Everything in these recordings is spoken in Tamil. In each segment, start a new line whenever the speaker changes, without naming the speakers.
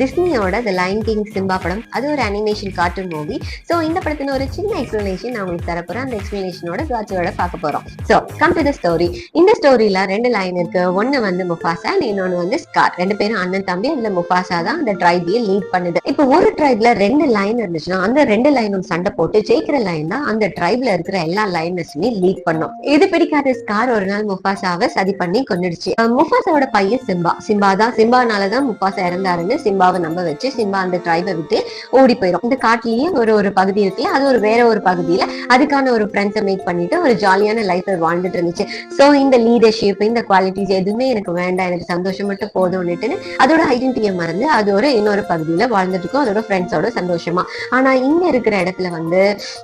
டிஸ்னியோட த லயன் கிங் சிம்பா படம். அது ஒரு அனிமேஷன் கார்ட்டூன் மூவி. ஸோ இந்த படத்தின ஒரு சின்ன எக்ஸ்பிளனேஷன் நான் உங்களுக்கு தரப்போறேன். அந்த எக்ஸ்பிளனேஷனோட காட்சியோட பார்க்க போறோம். So come to the story. இந்த ஸ்டோரியில 2 லைன் இருக்கு. ஒன்னு வந்து முஃபாசா, இன்னொன்னு வந்து ஸ்கார். 2 பேரும் அண்ணன் தம்பி. அதுல முஃபாசா தான் அந்த ட்ரைபையே லீட் பண்ணுது. இப்போ ஒரு ட்ரைப்ல 2 லைன் இருந்துச்சுன்னா அந்த 2 லைனும் சண்டை போட்டு ஜெயிக்கிற லைன் தான் அந்த ட்ரைப்ல இருக்கிற எல்லா லைனர்ஸுமே லீட் பண்ணும். இது பிடிக்காத ஸ்கார் ஒரு நாள் முஃபாசாவை சதி பண்ணி கொன்னுடுச்சு. முஃபாசாவோட பையன் சிம்பானாலதான் முஃபாசா இறந்தாருன்னு சிம்பாவை நம்ப வச்சு சிம்பா அந்த ட்ரைபை விட்டு ஓடி போயிடும். இந்த காட்டுலயே ஒரு பகுதி இருக்குல்ல, அது ஒரு வேற ஒரு பகுதியில அதுக்கான ஒரு ஃப்ரெண்ட்ஸை மேக் பண்ணிட்டு ஒரு ஜாலியான லைஃப் வாழ்ந்துட்டு இருந்துச்சு. சோ இந்த லீடர்ஷிப், இந்த குவாலிட்டிஸ் எதுவுமே எனக்கு வேண்டாம், எனக்கு சந்தோஷம் மட்டும் போதும்னுட்டு அதோட ஐடென்டிட்டியை மறந்து அது ஒரு இன்னொரு பகுதியில வாழ்ந்துட்டு இருக்கும் அதோட ஃப்ரெண்ட்ஸோட சந்தோஷமா. ஆனா இங்க இருக்கிற இடத்துல வந்து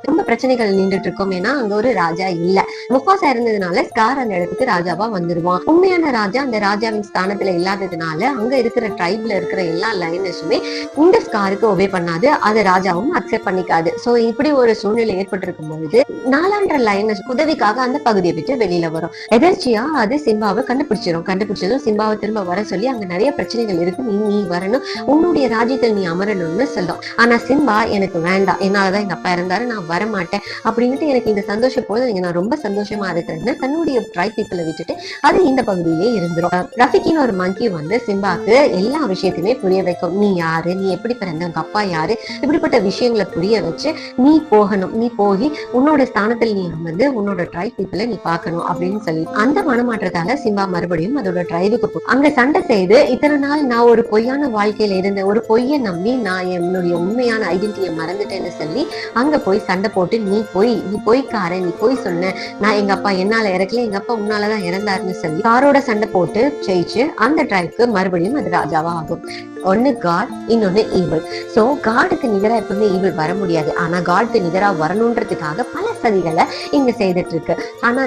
ரொம்ப பிரச்சனைகள் நின்றுட்டு இருக்கும். ஏன்னா அங்க ஒரு ராஜா இல்ல. முஃபாசா இருந்ததுனால ஸ்கார் அந்த இடத்துக்கு ராஜாவா வந்துருவான். உண்மையான ராஜா அந்த ராஜாவின் ஸ்தானத்துல இல்லாததுனால அங்க இருக்கிற ட்ரைப்ல இருக்கிற எல்லா லைனர்ஸுமே இந்த ஸ்காருக்கு ஒபே பண்ணாது, அதை ராஜாவும் அக்செப்ட் பண்ணிக்காது. சோ இப்படி ஒரு சூழ்நிலை ஏற்பட்டிருக்கும் பொழுது நாலாண்ட லைனர்ஸ் உதவிக்காக அந்த பகுதியை விட்டு வெளியில வரும். எதர்ச்சியா அது சிம்பாவை கண்டுபிடிச்சதும் சிம்பாவை திரும்ப வர சொல்லி அங்க நிறைய பிரச்சனைகள் இருக்கு, நீ வரணும், உன்னுடைய ராஜ்யத்தில் நீ அமரணும்னு சொல்லும். ஆனா சிம்பா எனக்கு வேண்டாம், என்னாலதான் எங்க அப்பா இருந்தாரு, நான் வரமாட்டேன் அப்படின்ட்டு எனக்கு இந்த சந்தோஷம் போது நான் ரொம்ப சந்தோஷமா இருக்கிறேன்னு தன்னுடைய ட்ரைப் பீப்புளை விட்டுட்டு அது இந்த பகுதியிலே இருந்துரும். ரஃபிக்கின்னு ஒரு மங்கி வந்து சிம்பாக்கு எல்லா விஷயத்தையுமே புரிய வைக்கும். நீ யாரு, நீ எப்படி பிறந்த, உங்க அப்பா யாரு, இப்படிப்பட்ட விஷயங்களை புரிய வச்சு நீ போகணும், நீ போய் உன்னோட ஸ்தானத்தில் நீ அமர்ந்து உன்னோட ட்ரைப் பீப்புளை நீ பார்க்கணும் அப்படின்னு சொல்லி அந்த மனமாற்றத்தால சிம்பா மறுபடியும் அதோட ட்ரைபுக்கு போய் அங்க சண்டை செய்து இத்தனை நாள் நான் ஒரு பொய்யான வாழ்க்கையில இருந்தேன், ஒரு பொய்யை நம்பி நான் என்னுடைய உண்மையான ஐடென்டிட்டியை மறந்துட்டேன்னு சொல்லி அங்க போய் சண்டை போட்டு நீ பொய்க்காரன், நீ போய் சொன்ன, நான் எங்க அப்பா என்னால இறக்கல, எங்க அப்பா உன்னாலதான் இறந்தாருன்னு சொல்லி காரோட சண்டை போட்டு ஜெயிச்சு அந்த ட்ரைப்க்கு மறுபடியும் அது ராஜாவா ஆகும். ஒன்னு காட், இன்னொன்னு ஈவில். சோ காடுக்கு நிகரா எப்பவுமே ஈவில் வர முடியாது. ஆனா காடுக்கு நிகரா வரணுன்றதுக்காக பல சதிகளை இங்க செய்துட்டு இருக்கு. ஆனா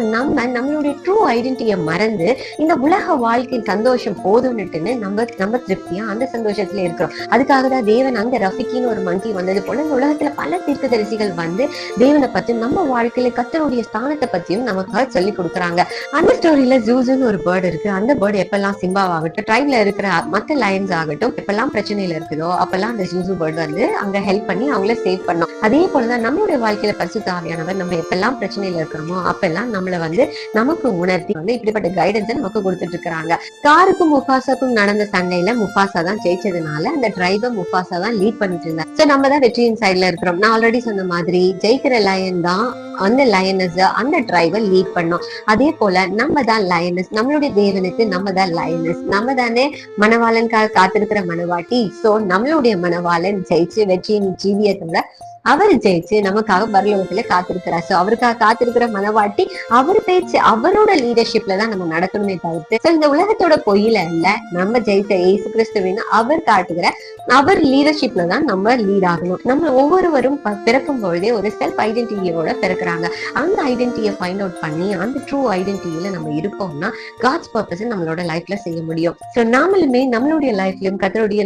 நம்மளுடைய ட்ரூ ஐடென்டிட்டியை மறந்து இந்த உலக வாழ்க்கை சந்தோஷம் போதும்னுட்டுன்னு நம்ம திருப்தியா அந்த சந்தோஷத்துல இருக்கிறோம். அதுக்காக தான் தேவன் அங்க ரஃபிக்கின்னு ஒரு மங்கி வந்தது போல இந்த உலகத்துல பல தீர்க்கதரிசிகள் வந்து தேவனை பத்தியும் நம்ம வாழ்க்கையில கர்த்தருடைய ஸ்தானத்தை பத்தியும் நமக்காக சொல்லி கொடுக்குறாங்க. அந்த ஸ்டோரியில ஜூஸுன்னு ஒரு பேர்டு இருக்கு. அந்த பேர்டு எப்பெல்லாம் சிம்பாவாகட்டும் ட்ரைப்ல இருக்கிற மத்த லயன்ஸ் ஆகட்டும் எப்பெல்லாம் பிரச்சனையில இருக்குதோ அப்பெல்லாம் அந்த ஜூசு பேர்டு வந்து அங்க ஹெல்ப் பண்ணி அவங்கள சேவ் பண்ணோம். அதே போலதான் நம்மளுடைய வாழ்க்கையில பரிசுத்த ஆவியானவர் நம்ம எப்பெல்லாம் பிரச்சனையில இருக்கிறோமோ அப்பெல்லாம் நம்மள வந்து நமக்கு உணர்த்தி வந்து இப்படிப்பட்ட கைடன்ஸை நமக்கு கொடுத்துட்டு இருக்கிறாங்க. ஸ்காருக்கும் முஃபாசாக்கும் நடந்த சண்டையில முஃபாசா தான் ஜெயிச்சதுனால அந்த ட்ரைபை முஃபாசா தான் லீட் பண்ணிட்டு இருந்தாங்க. சோ நம்ம தான் வெற்றியின் சைட்ல இருக்கிறோம். நான் ஆல்ரெடி சொன்ன மாதிரி ஜெயிக்கிற லயன் தான் அந்த லயனஸ் அந்த ட்ரைபை லீட் பண்ணோம். அதே போல நம்ம தான் லயனஸ், நம்மளுடைய தேவனுக்கு நம்ம தான் லயனஸ், நம்ம தானே மணவாளனுக்காக காத்திருக்கிற மனவாட்டி. சோ நம்மளுடைய மனவாளன் ஜெயிச்சு வெற்றியின் ஜீவியத்தோட அவர் ஜெயிச்சு நமக்காக பரலோகத்துல காத்திருக்கிறார். சோ அவருக்காக காத்திருக்கிற மனவாட்டி அவர் பேச்சு அவரோட லீடர்ஷிப்ல தான் நம்ம நடக்கணுமே தவிர்த்து சோ இந்த உலகத்தோட பொய்யில இல்ல, நம்ம ஜெயிச்ச இயேசு கிறிஸ்துவின் அவர் காட்டுகிற அவர் லீடர்ஷிப்ல தான் நம்ம லீட் ஆகணும். நம்ம ஒவ்வொருவரும் பிறக்கும் பொழுதே ஒரு செல்ஃப் ஐடென்டிட்டியோட பிறக்கிறாங்க. அந்த ஐடென்டிட்டியை ஃபைண்ட் அவுட் பண்ணி அந்த ட்ரூ ஐடென்டிட்டியில நம்ம இருப்போம்னா காட்ஸ் பர்பஸ் நம்மளோட லைஃப்ல செய்ய முடியும். சோ நாமளுமே நம்மளுடைய லைஃப்லயும்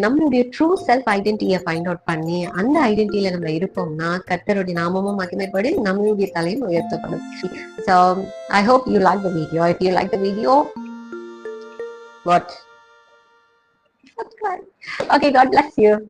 நம்மளுடைய ட்ரூ செல்ஃப் ஐடென்டிட்டியை ஃபைண்ட் அவுட் பண்ணி அந்த ஐடென்டிட்டியில நம்ம இருப்போம் கர்த்தருடைய நாமமும் மகிமைப்படும், நம்மளுடைய தலையும் உயர்த்தப்படும். So I hope you like the video. If you like the video, what? Subscribe. Okay, God bless you.